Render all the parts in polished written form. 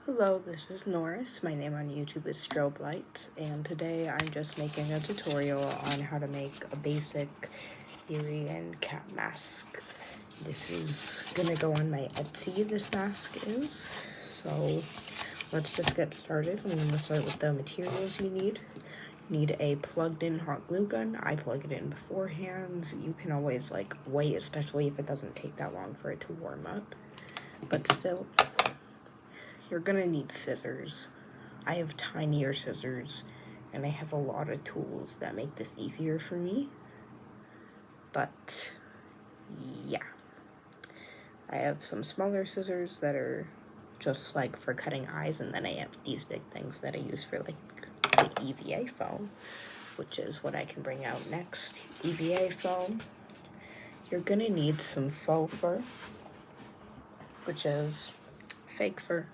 Hello, this is Norris. My name on YouTube is Strobe Lights, and today I'm just making a tutorial on how to make a basic Irian cat mask. This is gonna go on my Etsy, this mask is. So let's just get started. I'm gonna start with the materials you need. You need a plugged-in hot glue gun. I plug it in beforehand. You can always wait, especially if it doesn't take that long for it to warm up. But still, you're gonna need scissors. I have tinier scissors, and I have a lot of tools that make this easier for me. But yeah, I have some smaller scissors that are just like for cutting eyes, and then I have these big things that I use for like the EVA foam, which is what I can bring out next. EVA foam. You're gonna need some faux fur, which is fake fur.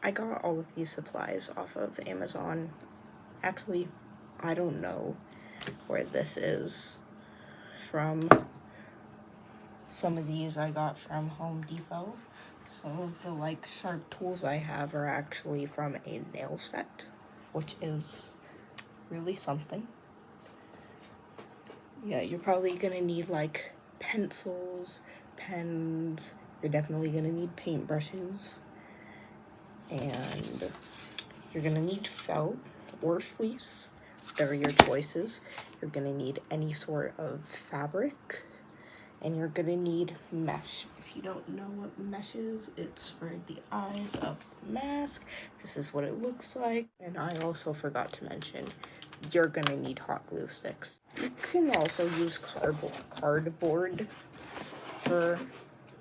I got all of these supplies off of Amazon. Actually, I don't know where this is from. Some of these I got from Home Depot. Some of the sharp tools I have are actually from a nail set, which is really something. Yeah, you're probably gonna need pencils, pens. You're definitely gonna need paintbrushes, and you're gonna need felt or fleece. Whatever your choices. You're gonna need any sort of fabric, and you're gonna need mesh. If you don't know what mesh is, it's for the eyes of the mask. This is what it looks like. And I also forgot to mention, you're gonna need hot glue sticks. You can also use cardboard for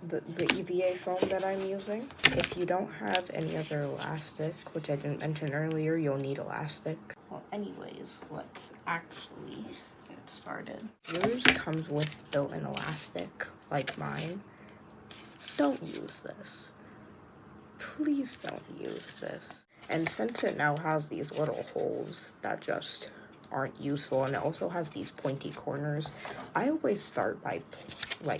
the EVA foam that I'm using. If you don't have any other elastic, which I didn't mention earlier, you'll need elastic. Well, anyways, let's actually get started. Yours comes with built-in elastic, like mine. Don't use this. Please don't use this. And since it now has these little holes that just aren't useful, and it also has these pointy corners, I always start by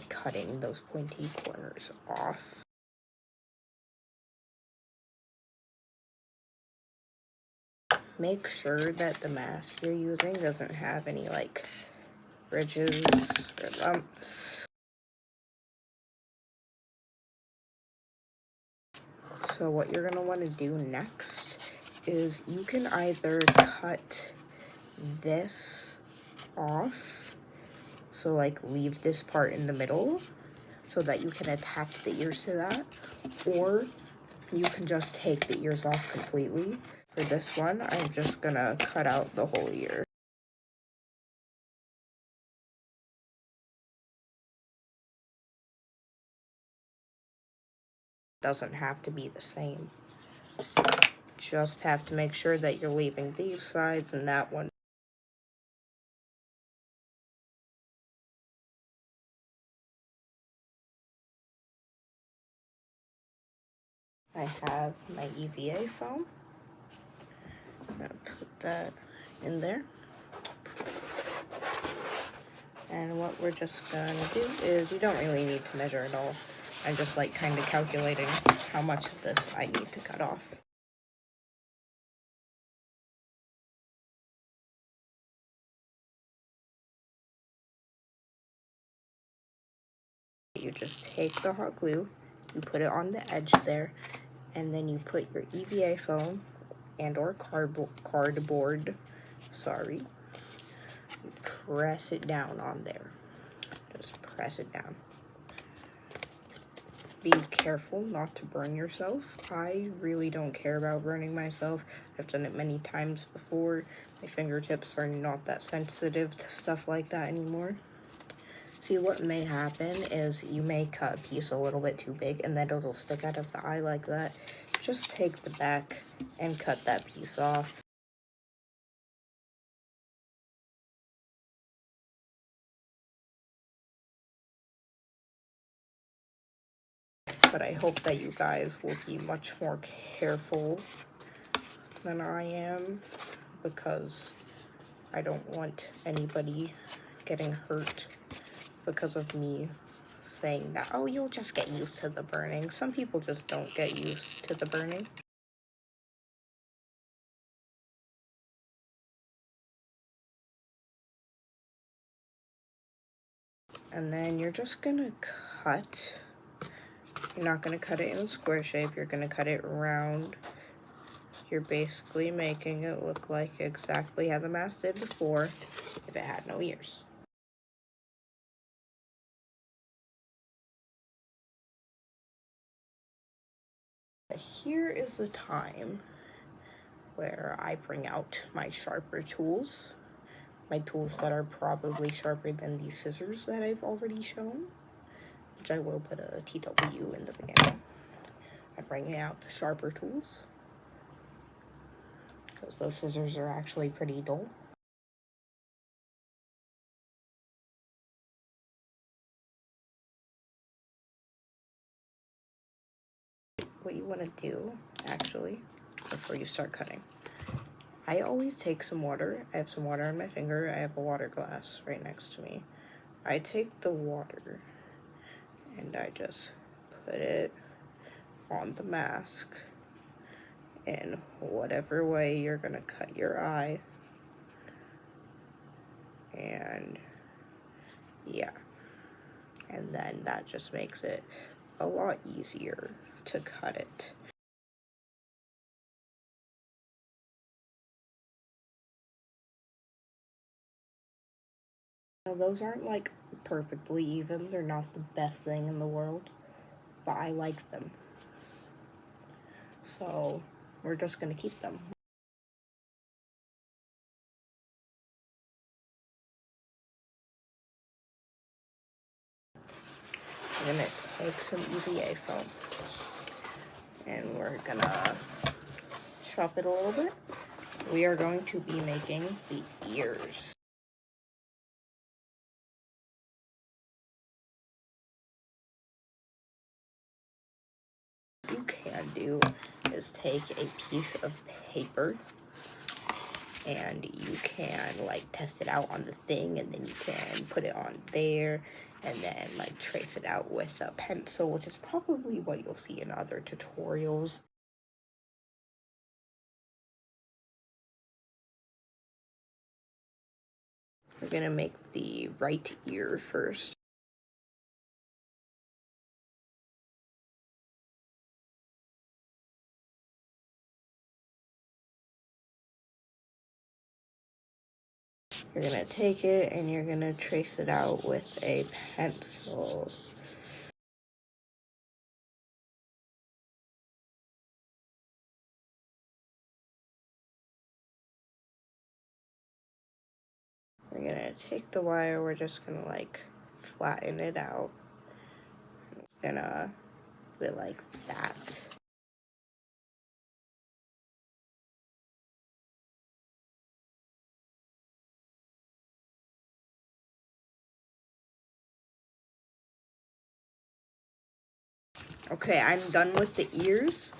cutting those pointy corners off. Make sure that the mask you're using doesn't have any ridges or lumps. So what you're gonna want to do next is you can either cut this off, so leave this part in the middle so that you can attach the ears to that, or you can just take the ears off completely. For this one, I'm just gonna cut out the whole ear. Doesn't have to be the same. Just have to make sure that you're leaving these sides and that one. I have my EVA foam. I'm gonna put that in there. And what we're just gonna do is, you don't really need to measure it all. I'm just kind of calculating how much of this I need to cut off. You just take the hot glue, you put it on the edge there, and then you put your EVA foam and or cardboard, sorry, you press it down on there. Just press it down. Be careful not to burn yourself. I really don't care about burning myself. I've done it many times before. My fingertips are not that sensitive to stuff like that anymore. See, what may happen is you may cut a piece a little bit too big and then it'll stick out of the eye like that. Just take the back and cut that piece off. But I hope that you guys will be much more careful than I am, because I don't want anybody getting hurt because of me saying that, oh, you'll just get used to the burning. Some people just don't get used to the burning. And then you're just gonna cut. You're not gonna cut it in a square shape, you're gonna cut it round. You're basically making it look like exactly how the mask did before if it had no ears. Here is the time where I bring out my sharper tools. My tools that are probably sharper than these scissors that I've already shown, which I will put a TW in the beginning. I'm bringing out the sharper tools because those scissors are actually pretty dull. What you want to do, actually, before you start cutting, I always take some water. I have some water on my finger. I have a water glass right next to me. I take the water and I just put it on the mask in whatever way you're gonna cut your eye. And yeah, and then that just makes it a lot easier to cut it. Now, those aren't like perfectly even, they're not the best thing in the world, but I like them. So we're just gonna keep them. I'm gonna take some EVA foam and we're gonna chop it a little bit. We are going to be making the ears. What you can do is take a piece of paper and you can like test it out on the thing, and then you can put it on there and then like trace it out with a pencil, which is probably what you'll see in other tutorials. We're gonna make the right ear first. You're gonna take it and you're gonna trace it out with a pencil. We're gonna take the wire, we're just gonna like flatten it out. It's gonna be like that. Okay, I'm done with the ears.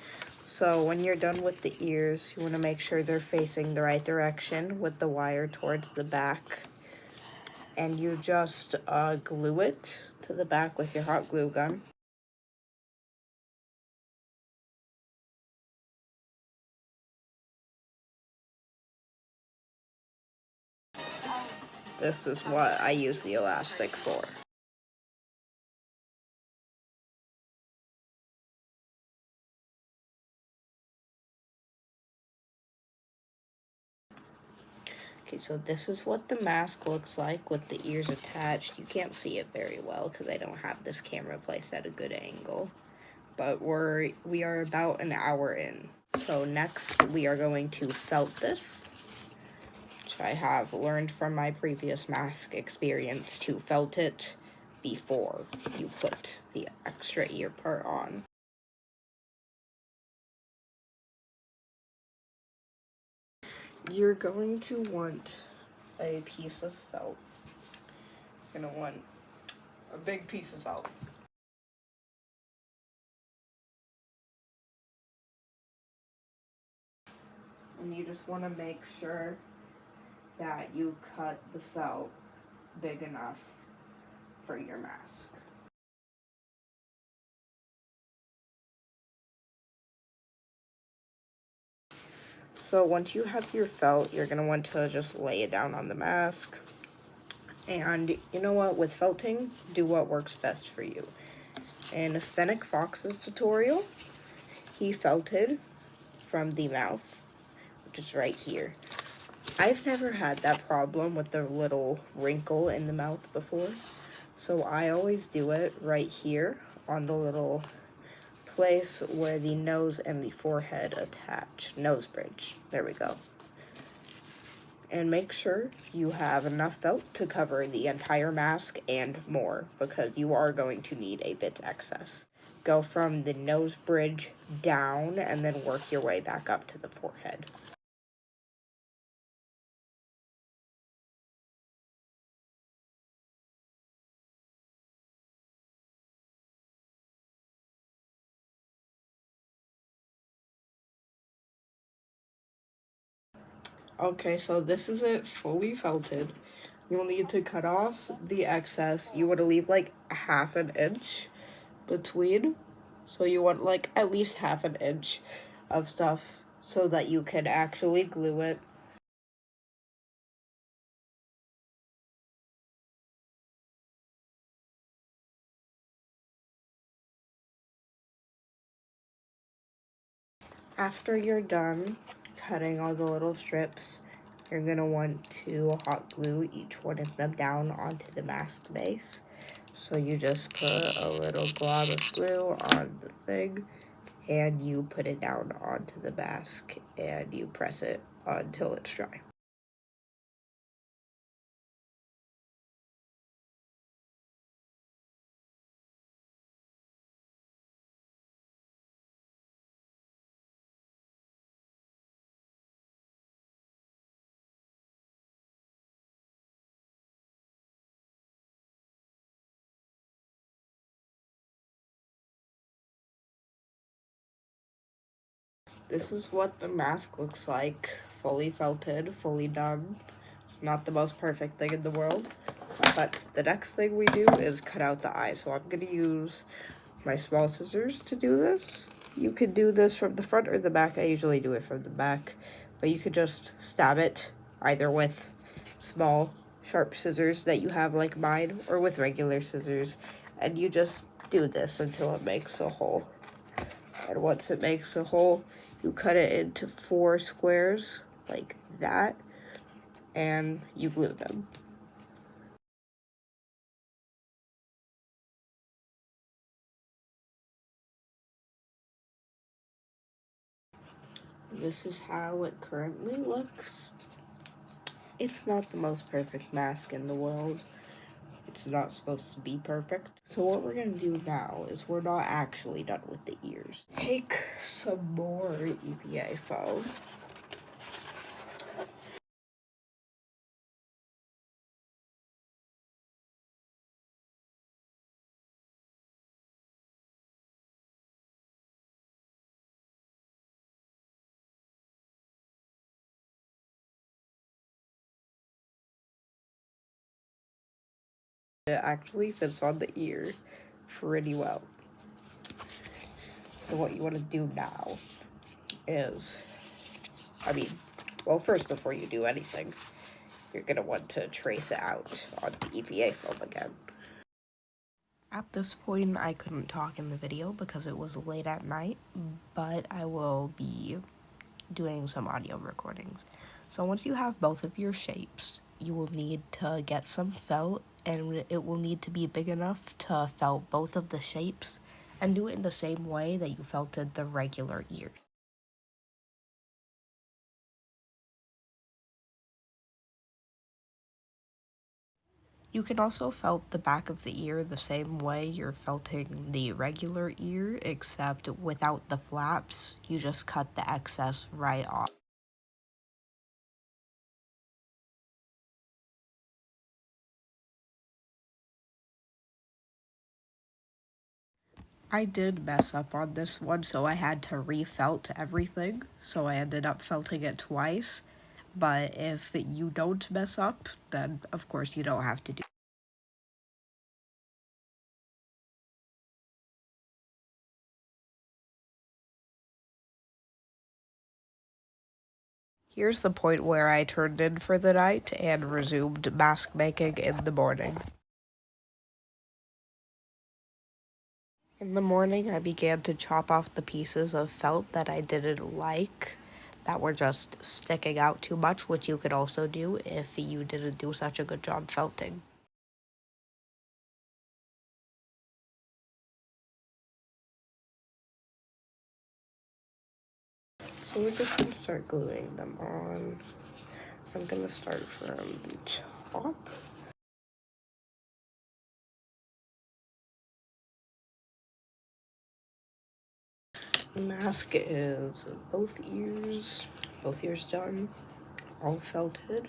So when you're done with the ears, you want to make sure they're facing the right direction with the wire towards the back. And you just glue it to the back with your hot glue gun. This is what I use the elastic for. Okay, so this is what the mask looks like with the ears attached. You can't see it very well because I don't have this camera placed at a good angle. But we are about an hour in. So next we are going to felt this, which I have learned from my previous mask experience to felt it before you put the extra ear part on. You're going to want a piece of felt. You're gonna want a big piece of felt. And you just want to make sure that you cut the felt big enough for your mask. So once you have your felt, you're going to want to just lay it down on the mask. And you know what, with felting, do what works best for you. In Fennec Fox's tutorial, he felted from the mouth, which is right here. I've never had that problem with the little wrinkle in the mouth before, so I always do it right here on the little place where the nose and the forehead attach. Nose bridge. There we go. And make sure you have enough felt to cover the entire mask and more, because you are going to need a bit excess. Go from the nose bridge down and then work your way back up to the forehead. Okay, so this is it fully felted. You'll need to cut off the excess. You want to leave like half an inch between. So you want like at least half an inch of stuff so that you can actually glue it. After you're done cutting all the little strips, you're going to want to hot glue each one of them down onto the mask base. So you just put a little glob of glue on the thing and you put it down onto the mask and you press it until it's dry. This is what the mask looks like, fully felted, fully done. It's not the most perfect thing in the world, but the next thing we do is cut out the eye. So I'm gonna use my small scissors to do this. You could do this from the front or the back. I usually do it from the back, but you could just stab it either with small sharp scissors that you have like mine or with regular scissors, and you just do this until it makes a hole. And once it makes a hole, you cut it into 4 squares like that, and you glue them. This is how it currently looks. It's not the most perfect mask in the world. It's not supposed to be perfect. So what we're gonna do now is we're not actually done with the ears. Take some more EVA foam. It actually fits on the ear pretty well. So what you want to do now is, well, first, before you do anything, you're going to want to trace it out on the EVA foam again. At this point, I couldn't talk in the video because it was late at night, but I will be doing some audio recordings. So once you have both of your shapes, you will need to get some felt, and it will need to be big enough to felt both of the shapes, and do it in the same way that you felted the regular ear. You can also felt the back of the ear the same way you're felting the regular ear, except without the flaps, you just cut the excess right off. I did mess up on this one, so I had to refelt everything, so I ended up felting it twice. But if you don't mess up, then of course you don't have to do Here's the point where I turned in for the night and resumed mask making in the morning. In the morning, I began to chop off the pieces of felt that I didn't like, that were just sticking out too much, which you could also do if you didn't do such a good job felting. So we're just gonna start gluing them on. I'm gonna start from the top. The mask is both ears done, all felted.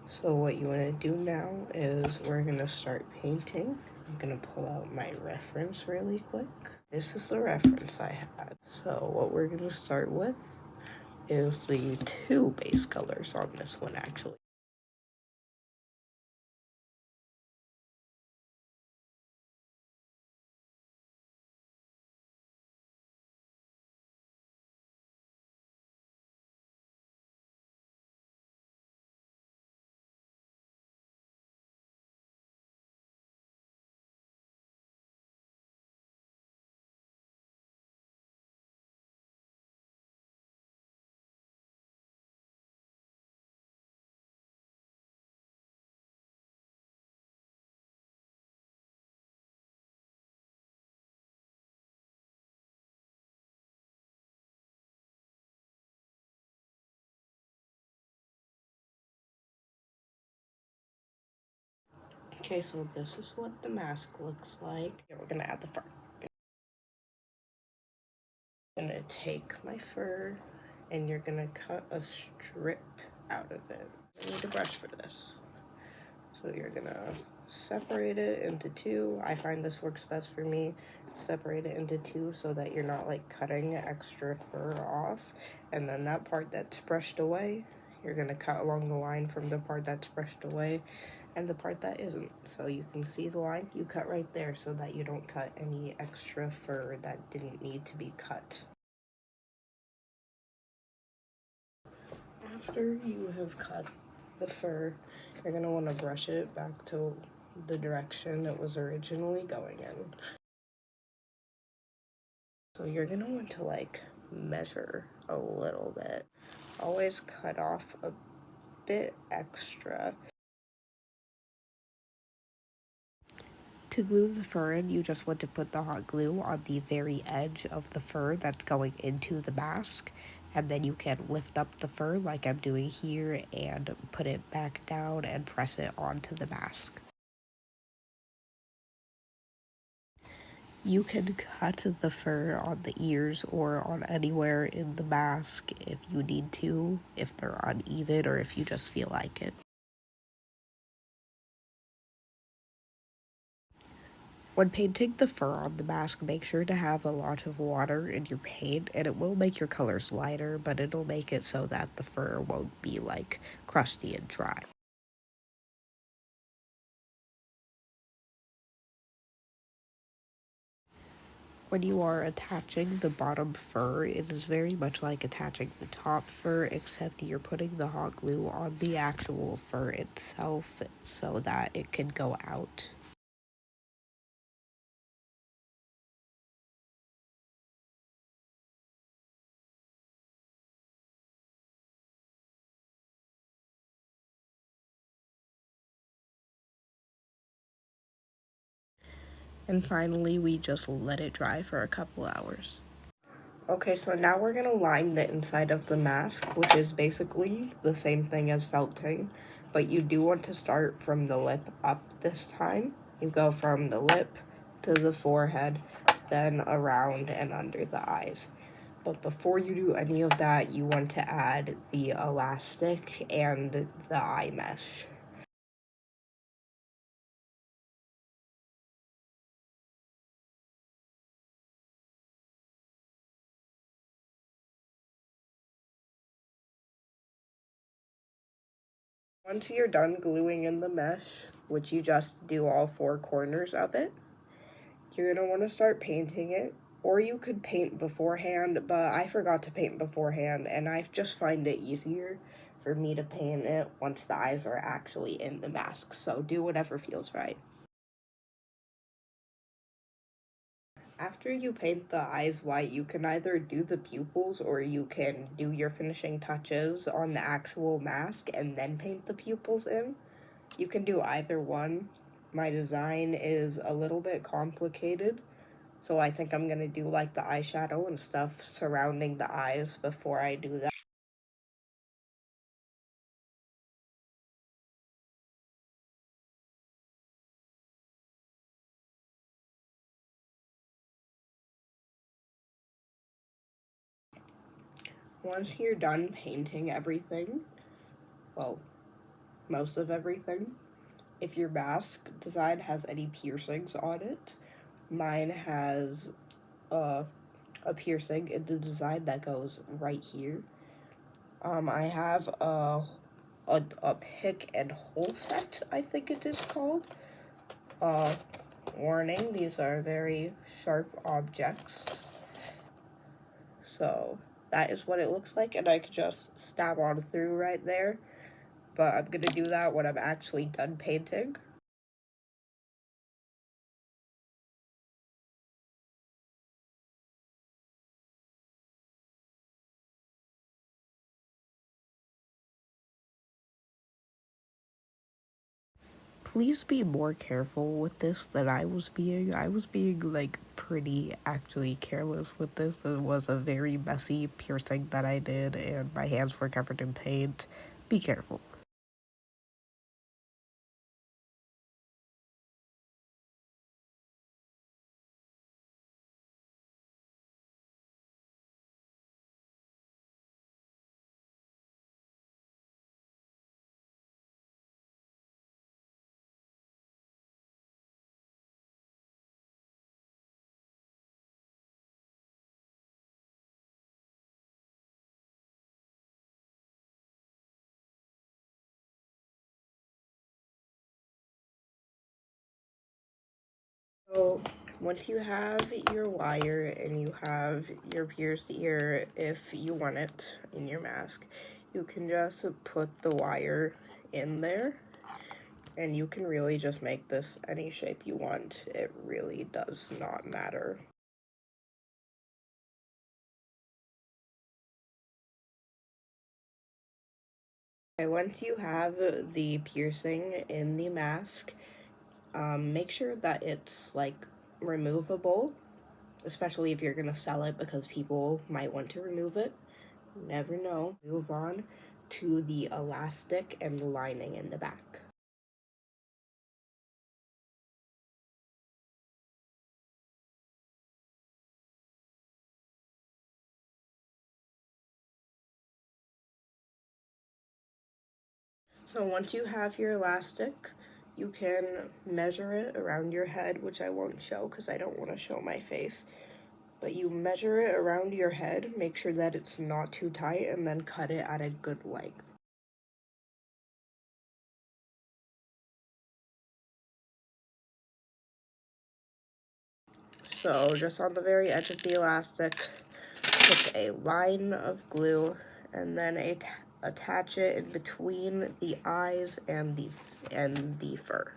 So what you want to do now is we're going to start painting. I'm going to pull out my reference really quick. This is the reference I had. So what we're going to start with is the two base colors on this one actually. Okay, so this is what the mask looks like. Okay, we're gonna add the fur. I'm gonna take my fur and you're gonna cut a strip out of it. I need a brush for this. So you're gonna separate it into two. I find this works best for me. Separate it into two so that you're not like cutting extra fur off. And then that part that's brushed away, you're gonna cut along the line from the part that's brushed away and the part that isn't. So you can see the line, you cut right there so that you don't cut any extra fur that didn't need to be cut. After you have cut the fur, you're going to want to brush it back to the direction it was originally going in. So you're going to want to like measure a little bit. Always cut off a bit extra. To glue the fur in, you just want to put the hot glue on the very edge of the fur that's going into the mask. And then you can lift up the fur like I'm doing here and put it back down and press it onto the mask. You can cut the fur on the ears or on anywhere in the mask if you need to, if they're uneven or if you just feel like it. When painting the fur on the mask, make sure to have a lot of water in your paint, and it will make your colors lighter, but it'll make it so that the fur won't be like crusty and dry. When you are attaching the bottom fur, it is very much like attaching the top fur, except you're putting the hot glue on the actual fur itself so that it can go out. And finally, we just let it dry for a couple hours. Okay, so now we're gonna line the inside of the mask, which is basically the same thing as felting, but you do want to start from the lip up this time. You go from the lip to the forehead, then around and under the eyes. But before you do any of that, you want to add the elastic and the eye mesh. Once you're done gluing in the mesh, which you just do all four corners of it, you're going to want to start painting it. or you could paint beforehand, but I forgot to paint beforehand, and I just find it easier for me to paint it once the eyes are actually in the mask, so do whatever feels right. After you paint the eyes white, you can either do the pupils or you can do your finishing touches on the actual mask and then paint the pupils in. You can do either one. My design is a little bit complicated, so I think I'm gonna do like the eyeshadow and stuff surrounding the eyes before I do that. Once you're done painting everything, well, most of everything, if your mask design has any piercings on it, mine has a piercing in the design that goes right here. I have a pick and hole set, I think it is called. Uh, Warning, these are very sharp objects. So that is what it looks like, and I could just stab on through right there. But I'm gonna do that when I'm actually done painting. Please be more careful with this than I was being. I was being like pretty actually careless with this. It was a very messy piercing that I did, and my hands were covered in paint. Be careful. So once you have your wire and you have your pierced ear, if you want it in your mask, you can just put the wire in there, and you can really just make this any shape you want. It really does not matter. Okay, once you have the piercing in the mask, make sure that it's like removable, especially if you're gonna sell it because people might want to remove it. Never know. Move on to the elastic and the lining in the back. So once you have your elastic, you can measure it around your head, which I won't show because I don't want to show my face. But you measure it around your head, make sure that it's not too tight, and then cut it at a good length. So just on the very edge of the elastic, put a line of glue and then attach it in between the eyes and the fur.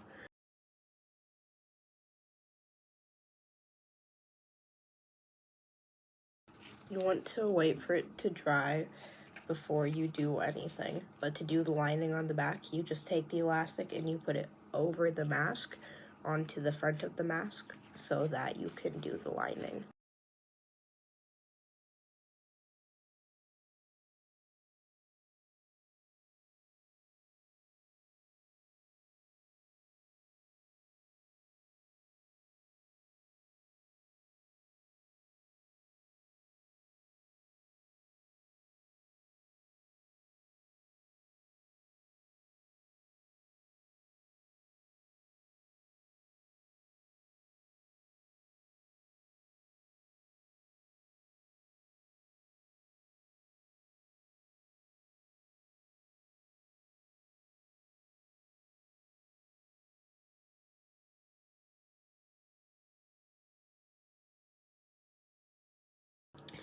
You want to wait for it to dry before you do anything. But to do the lining on the back, you just take the elastic and you put it over the mask onto the front of the mask so that you can do the lining.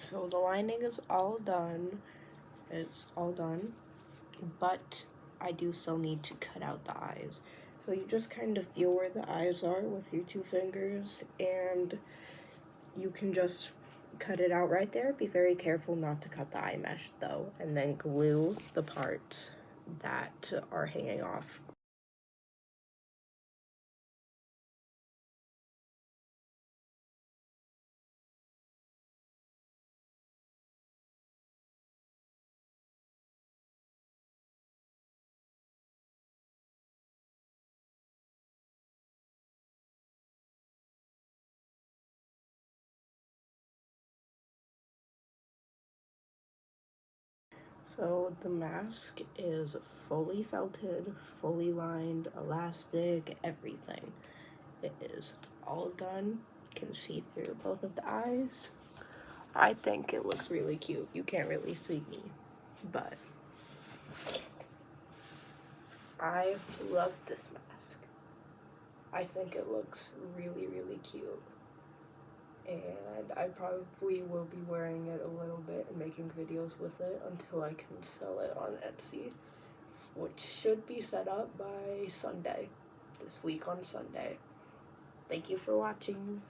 So the lining is all done. It's all done, but I do still need to cut out the eyes. So you just kind of feel where the eyes are with your 2 fingers, and you can just cut it out right there. Be very careful not to cut the eye mesh though, and then glue the parts that are hanging off. So the mask is fully felted, fully lined, elastic, everything. It is all done. You can see through both of the eyes. I think it looks really cute. You can't really see me, but I love this mask. I think it looks really, really cute. And I probably will be wearing it a little bit and making videos with it until I can sell it on Etsy, which should be set up by Sunday, this week on Sunday. Thank you for watching.